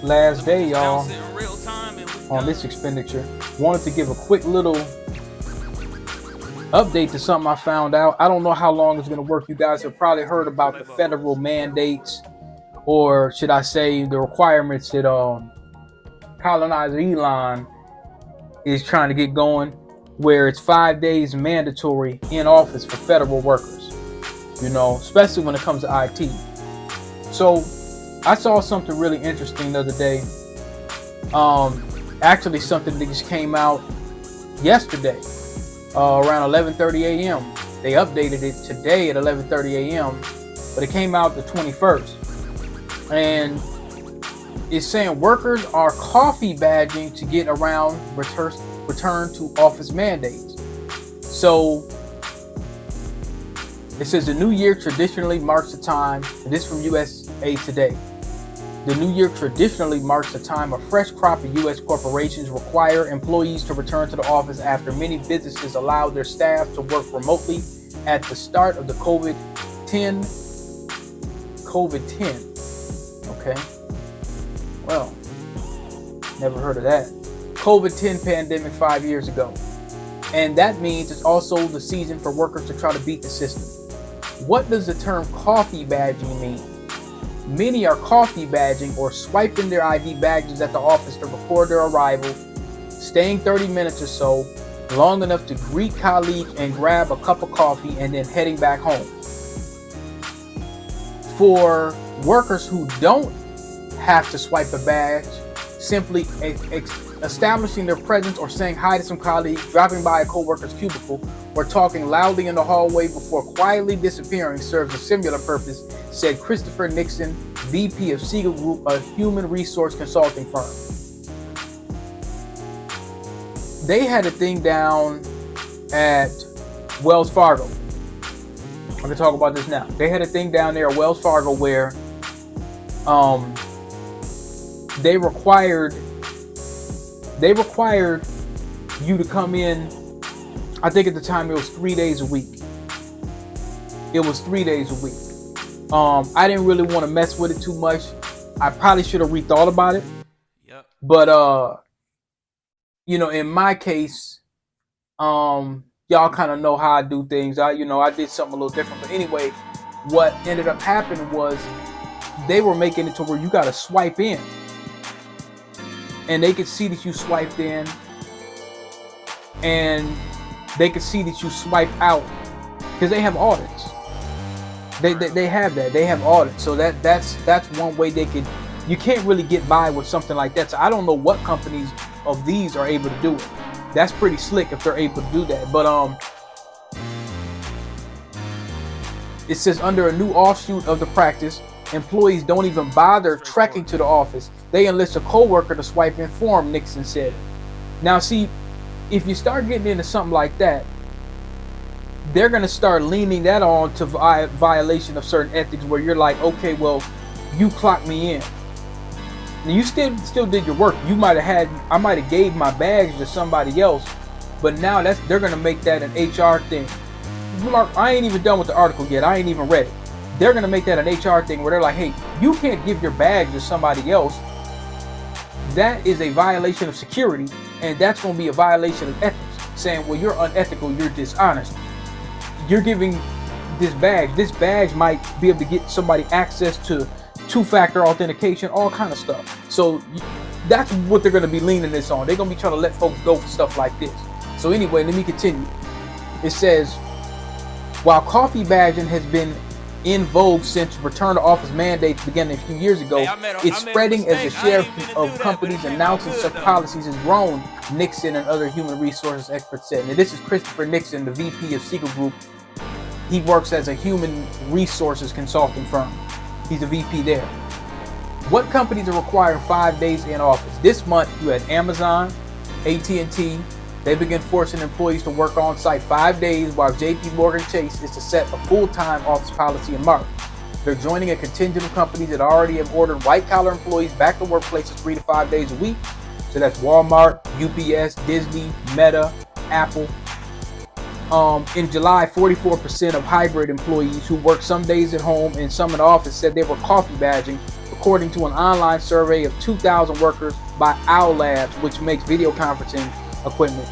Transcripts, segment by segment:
last day, y'all, on this expenditure. Wanted to give a quick little update to something I found out. I don't know how long it's going to work. You guys have probably heard about the federal mandates, or should I say the requirements that colonizer Elon is trying to get going, where it's 5 days mandatory in office for federal workers, you know, especially when it comes to IT. So I saw something really interesting the other day. Actually something that just came out yesterday, around 11:30 a.m. They updated it today at 11:30 a.m., but it came out the 21st. And it's saying workers are coffee badging to get around return to office mandates. So it says the new year traditionally marks the time, and this from USA Today. The new year traditionally marks the time a fresh crop of U.S. corporations require employees to return to the office after many businesses allowed their staff to work remotely at the start of the COVID-10. Okay. Well, never heard of that. COVID-10 pandemic 5 years ago. And that means it's also the season for workers to try to beat the system. What does the term coffee badging mean? Many are coffee badging or swiping their ID badges at the office to record their arrival, staying 30 minutes or so, long enough to greet colleagues and grab a cup of coffee, and then heading back home. For workers who don't have to swipe a badge, simply establishing their presence or saying hi to some colleagues, dropping by a co-worker's cubicle, or talking loudly in the hallway before quietly disappearing serves a similar purpose, said Christopher Nixon, VP of Siegel Group, a human resource consulting firm. They had a thing down at Wells Fargo. I'm going to talk about this now. They had a thing down there at Wells Fargo where they required you to come in. I think at the time it was 3 days a week. It was 3 days a week. I didn't really want to mess with it too much. I probably should have rethought about it. Yep. But you know, in my case, y'all kind of know how I do things. I did something a little different. But anyway, what ended up happening was they were making it to where you got to swipe in, and they could see that you swiped in, and they could see that you swipe out, because they have audits. They have that. They have audits. So that's one way they could. You can't really get by with something like that. So I don't know what companies of these are able to do it. That's pretty slick if they're able to do that. But it says under a new offshoot of the practice, employees don't even bother trekking to the office. They enlist a coworker to swipe in for them, Nixon said. Now see, if you start getting into something like that, they're going to start leaning that on to violation of certain ethics, where you're like, okay, well, you clocked me in. And you still did your work. I might have gave my badge to somebody else, but now they're going to make that an HR thing. Mark, I ain't even done with the article yet. I ain't even read it. They're going to make that an HR thing where they're like, hey, you can't give your badge to somebody else. That is a violation of security, and that's going to be a violation of ethics. Saying, well, you're unethical, you're dishonest. You're giving this badge. This badge might be able to get somebody access to two-factor authentication, all kind of stuff. So that's what they're going to be leaning this on. They're going to be trying to let folks go for stuff like this. So anyway, let me continue. It says, while coffee badging has been in vogue since return to office mandates began a few years ago, it's spreading as the share of companies announcing such policies has grown, Nixon and other human resources experts said. Now, this is Christopher Nixon, the VP of Siegel Group. He works as a human resources consulting firm. He's a VP there. What companies are requiring 5 days in office? This month, you had Amazon, AT&T. They began forcing employees to work on site 5 days, while JP Morgan Chase is to set a full-time office policy in March. They're joining a contingent of companies that already have ordered white-collar employees back to workplaces 3 to 5 days a week. So that's Walmart, UPS, Disney, Meta, Apple. In July, 44% of hybrid employees who work some days at home and some in the office said they were coffee badging, according to an online survey of 2,000 workers by Owl Labs, which makes video conferencing equipment.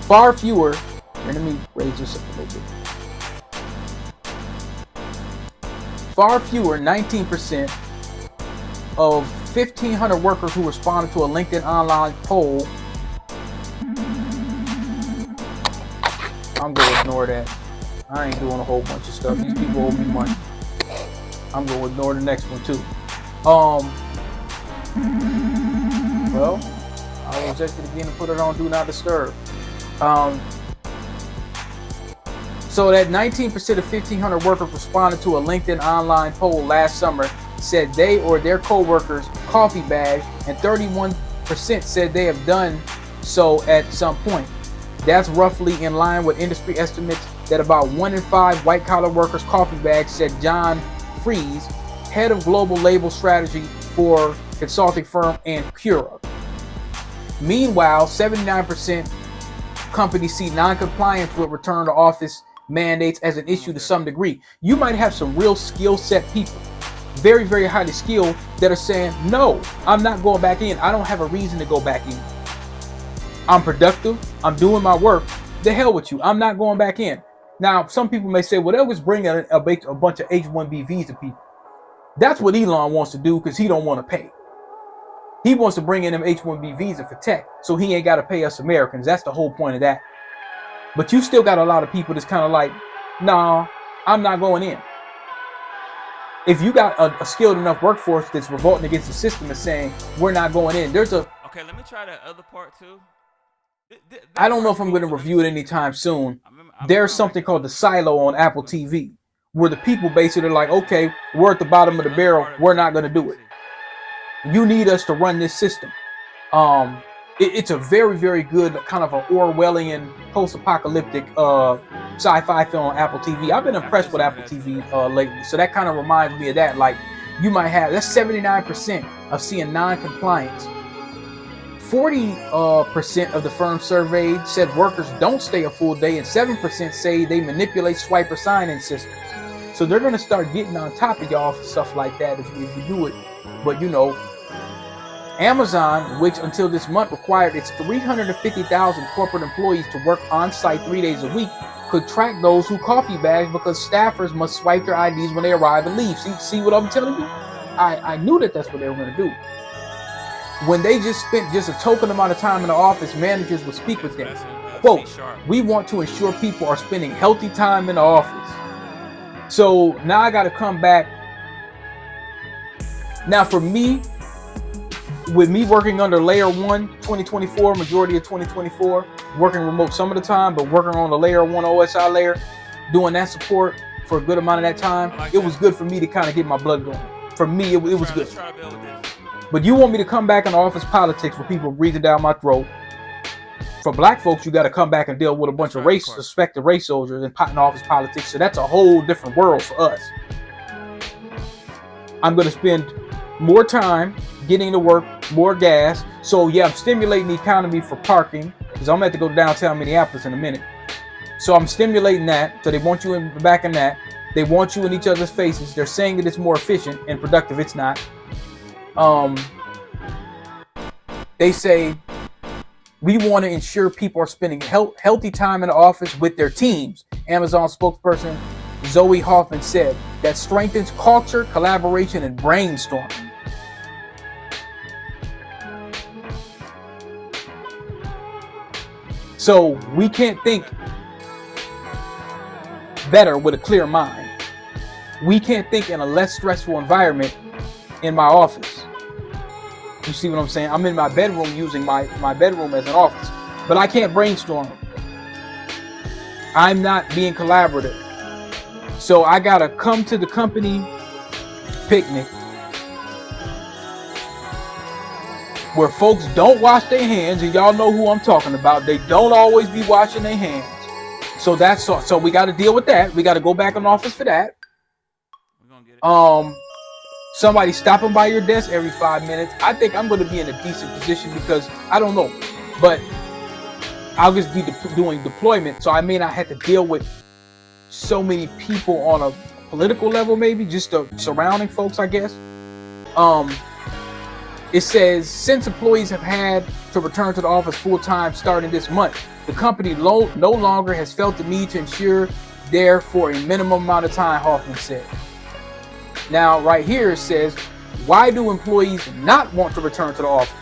Far fewer, and let me raise this up a little bit. Far fewer, 19% of 1,500 workers who responded to a LinkedIn online poll. I'm gonna ignore that. I ain't doing a whole bunch of stuff. These people owe me money. I'm gonna ignore the next one too. Well, I will check it again and put it on Do Not Disturb. So that 19% of 1,500 workers responded to a LinkedIn online poll last summer said they or their co-workers coffee bag, and 31% said they have done so at some point. That's roughly in line with industry estimates that about 1 in 5 white-collar workers coffee bags, said John Fries, head of global label strategy for consulting firm Ancura. Meanwhile, 79% companies see non-compliance with return to office mandates as an issue to some degree. You might have some real skill set people, very, very highly skilled, that are saying, no, I'm not going back in. I don't have a reason to go back in. I'm productive. I'm doing my work. The hell with you. I'm not going back in. Now, some people may say, well, they'll just bring a bunch of H-1B visa people. That's what Elon wants to do because he don't want to pay. He wants to bring in them H-1B visa for tech, so he ain't got to pay us Americans. That's the whole point of that. But you still got a lot of people that's kind of like, nah, I'm not going in. If you got a skilled enough workforce that's revolting against the system and saying, we're not going in, there's a... Okay, let me try that other part too. I don't know if I'm going to review it anytime soon. There's something called the silo on Apple TV, where the people basically are like, okay, we're at the bottom of the barrel. We're not going to do it. You need us to run this system. It's a very, very good kind of an Orwellian post-apocalyptic sci-fi film on Apple TV. I've been impressed with Apple TV lately. So that kind of reminds me of that. Like, you might have, that's 79% of seeing non-compliance. 40% of the firms surveyed said workers don't stay a full day, and 7% say they manipulate swiper sign-in systems. So they're going to start getting on top of y'all for stuff like that if you do it. But, you know, Amazon, which until this month required its 350,000 corporate employees to work on-site 3 days a week, could track those who coffee bags because staffers must swipe their IDs when they arrive and leave. See what I'm telling you? I knew that's what they were going to do. When they just spent just a token amount of time in the office, managers would speak with them. Quote, we want to ensure people are spending healthy time in the office. So now I got to come back. Now for me, with me working under layer 1, 2024, majority of 2024, working remote some of the time, but working on the layer 1 OSI layer, doing that support for a good amount of that time, it was good for me to kind of get my blood going. For me, it was good. But you want me to come back in office politics with people breathing down my throat. For black folks, you got to come back and deal with a bunch of suspected race soldiers and in office politics. So that's a whole different world for us. I'm going to spend more time getting to work, more gas. So yeah, I'm stimulating the economy for parking because I'm going to have to go to downtown Minneapolis in a minute. So I'm stimulating that. So they want you back in that. They want you in each other's faces. They're saying that it's more efficient and productive. It's not. They say we want to ensure people are spending healthy time in the office with their teams. Amazon spokesperson Zoe Hoffman said that strengthens culture, collaboration, and brainstorming. So we can't think better with a clear mind. We can't think in a less stressful environment in my office. You see what I'm saying? I'm in my bedroom using my bedroom as an office, but I can't brainstorm. I'm not being collaborative. So I gotta come to the company picnic where folks don't wash their hands, and y'all know who I'm talking about. They don't always be washing their hands. So that's all. So we got to deal with that. We got to go back in office for that. Somebody stopping by your desk every 5 minutes. I think I'm going to be in a decent position because I don't know, but I'll just be doing deployment. So I may not have to deal with so many people on a political level, maybe just the surrounding folks, I guess. It says, since employees have had to return to the office full-time starting this month, the company no longer has felt the need to ensure there for a minimum amount of time, Hoffman said. Now, right here it says, why do employees not want to return to the office?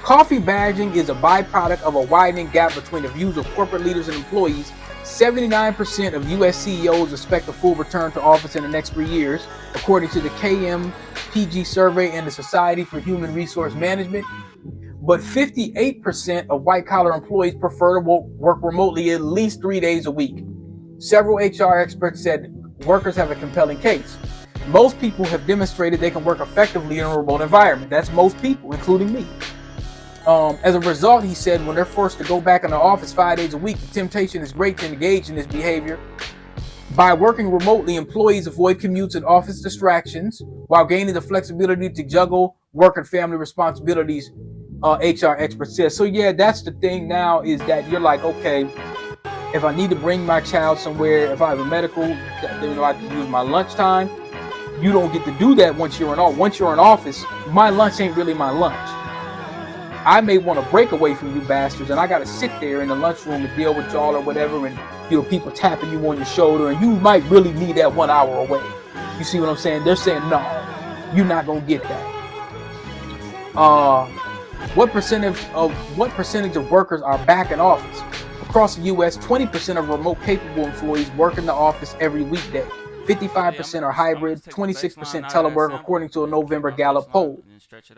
Coffee badging is a byproduct of a widening gap between the views of corporate leaders and employees. 79% of U.S. CEOs expect a full return to office in the next 3 years, according to the KPMG survey and the Society for Human Resource Management. But 58% of white-collar employees prefer to work remotely at least 3 days a week. Several HR experts said workers have a compelling case. Most people have demonstrated they can work effectively in a remote environment. That's most people, including me. As a result, he said, when they're forced to go back in the office 5 days a week, the temptation is great to engage in this behavior. By working remotely, employees avoid commutes and office distractions while gaining the flexibility to juggle work and family responsibilities, HR expert says. So yeah, that's the thing now, is that you're like, okay, if I need to bring my child somewhere, if I have a medical, I can use my lunchtime. You don't get to do that once you're in office. Once you're in office, my lunch ain't really my lunch. I may want to break away from you bastards, and I got to sit there in the lunchroom and deal with y'all or whatever, and people tapping you on your shoulder, and you might really need that 1 hour away. You see what I'm saying? They're saying, no, you're not gonna get that. What percentage of workers are back in office? Across the U.S., 20% of remote capable employees work in the office every weekday. 55% are hybrid, 26% telework, according to a November Gallup poll.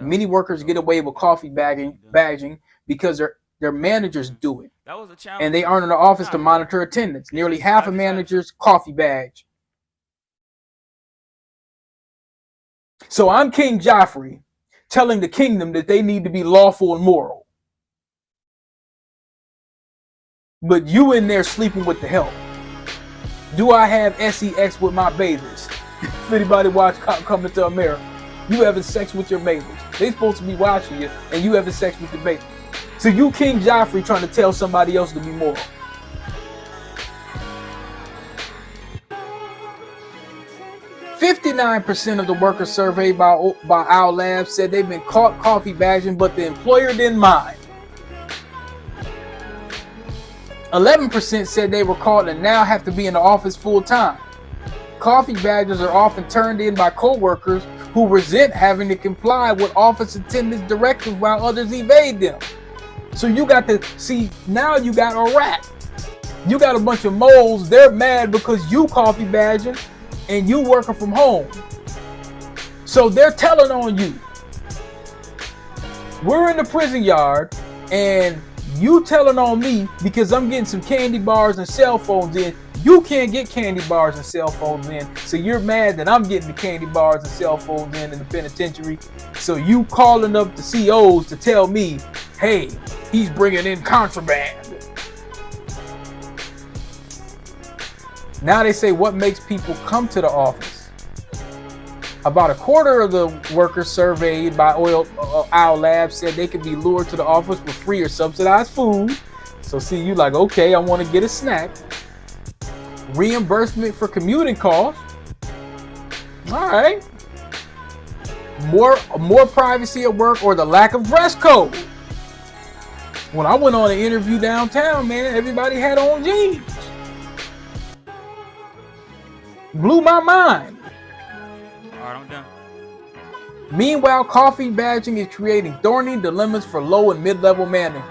Many workers get away with coffee badging because their managers do it, and they aren't in the office to monitor attendance. Nearly half of managers coffee badge. So I'm King Joffrey telling the kingdom that they need to be lawful and moral. But you in there sleeping with the help. Do I have sex with my bathers? If anybody watch Coming to America, you having sex with your bathers. They supposed to be watching you, and you having sex with your bathers. So you King Joffrey trying to tell somebody else to be moral. %59% of the workers surveyed by Owl Labs said they've been caught coffee badging, but the employer didn't mind. 11% said they were caught and now have to be in the office full time. Coffee badges are often turned in by co-workers who resent having to comply with office attendance directives while others evade them. So you got to see, now you got a rat. You got a bunch of moles, they're mad because you coffee badging and you working from home. So they're telling on you. We're in the prison yard and you telling on me because I'm getting some candy bars and cell phones in. You can't get candy bars and cell phones in. So you're mad that I'm getting the candy bars and cell phones in the penitentiary. So you calling up the COs to tell me, hey, he's bringing in contraband. Now they say, what makes people come to the office? About a quarter of the workers surveyed by Owl Labs said they could be lured to the office for free or subsidized food. So see, you like, okay, I want to get a snack. Reimbursement for commuting costs. All right. More privacy at work, or the lack of dress code. When I went on an interview downtown, man, everybody had on jeans. Blew my mind. Meanwhile, coffee badging is creating thorny dilemmas for low and mid-level managers.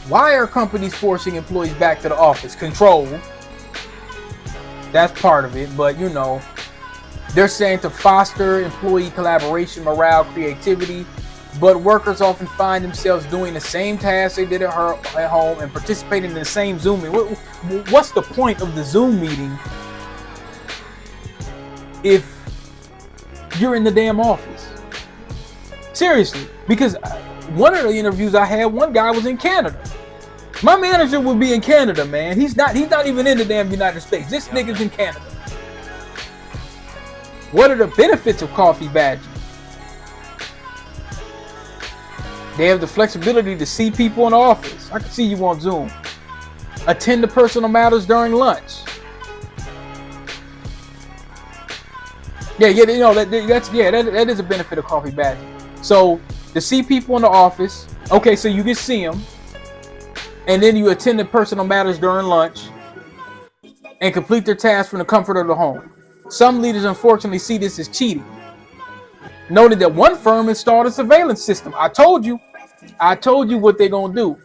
Why are companies forcing employees back to the office? Control. That's part of it, but you know, they're saying to foster employee collaboration, morale, creativity, but workers often find themselves doing the same tasks they did at home and participating in the same Zoom meeting. What's the point of the Zoom meeting if you're in the damn office? Seriously, because one of the interviews I had, one guy was in Canada. My manager would be in Canada, man. He's not even in the damn United States. This nigga's in Canada. What are the benefits of coffee badging? They have the flexibility to see people in the office. I can see you on Zoom. Attend to personal matters during lunch. Yeah, you know that is a benefit of coffee badging. So to see people in the office, okay, so you can see them, and then you attend to personal matters during lunch, and complete their tasks from the comfort of the home. Some leaders unfortunately see this as cheating. Noted that one firm installed a surveillance system. I told you what they're gonna do.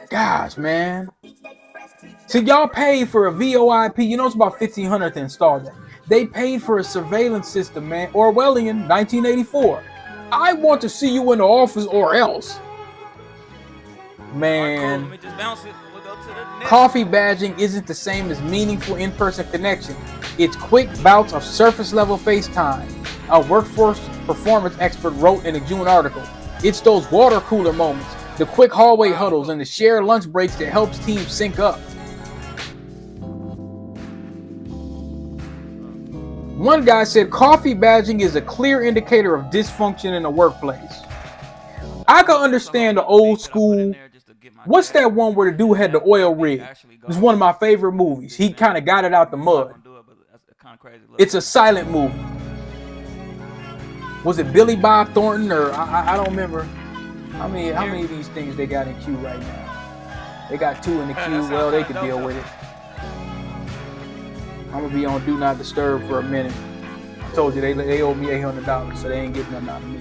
Gosh, man. See, y'all paid for a VoIP. You know it's about $1,500 to install that. They paid for a surveillance system, man. Orwellian, 1984. I want to see you in the office or else. Man. Let me just bounce it. We'll go to the next. Coffee badging isn't the same as meaningful in-person connection. It's quick bouts of surface-level FaceTime. A workforce performance expert wrote in a June article. It's those water cooler moments, the quick hallway huddles, and the shared lunch breaks that helps teams sync up. One guy said coffee badging is a clear indicator of dysfunction in the workplace. I can understand the old school. What's that one where the dude had the oil rig? It was one of my favorite movies. He kind of got it out the mud. It's a silent movie. Was it Billy Bob Thornton or I don't remember. How many of these things they got in queue right now? They got 2 in the queue. Well, they could deal with it. I'm gonna be on Do Not Disturb for a minute. I told you they owe me $800, so they ain't getting nothing out of me.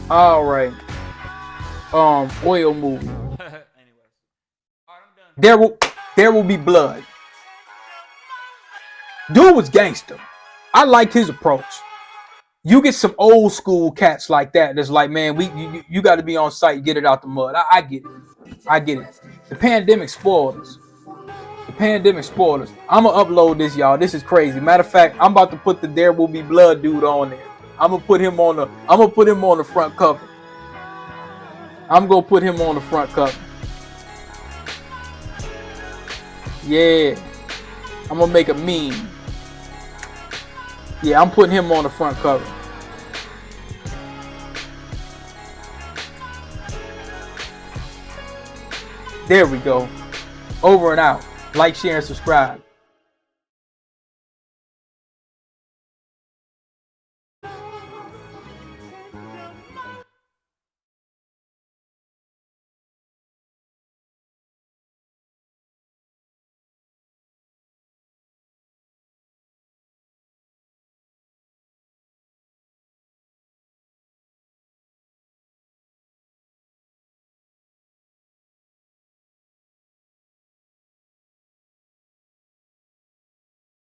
All right. Oil movie. There will be blood. Dude was gangster. I liked his approach. You get some old school cats like that. That's like, man, you got to be on site, get it out the mud. I get it. The pandemic spoiled us. I'm gonna upload this, y'all. This is crazy. Matter of fact, I'm about to put the There Will Be Blood dude on there. I'm gonna put him on the front cover. Yeah. I'm gonna make a meme. Yeah, I'm putting him on the front cover. There we go. Over and out. Like, share, and subscribe.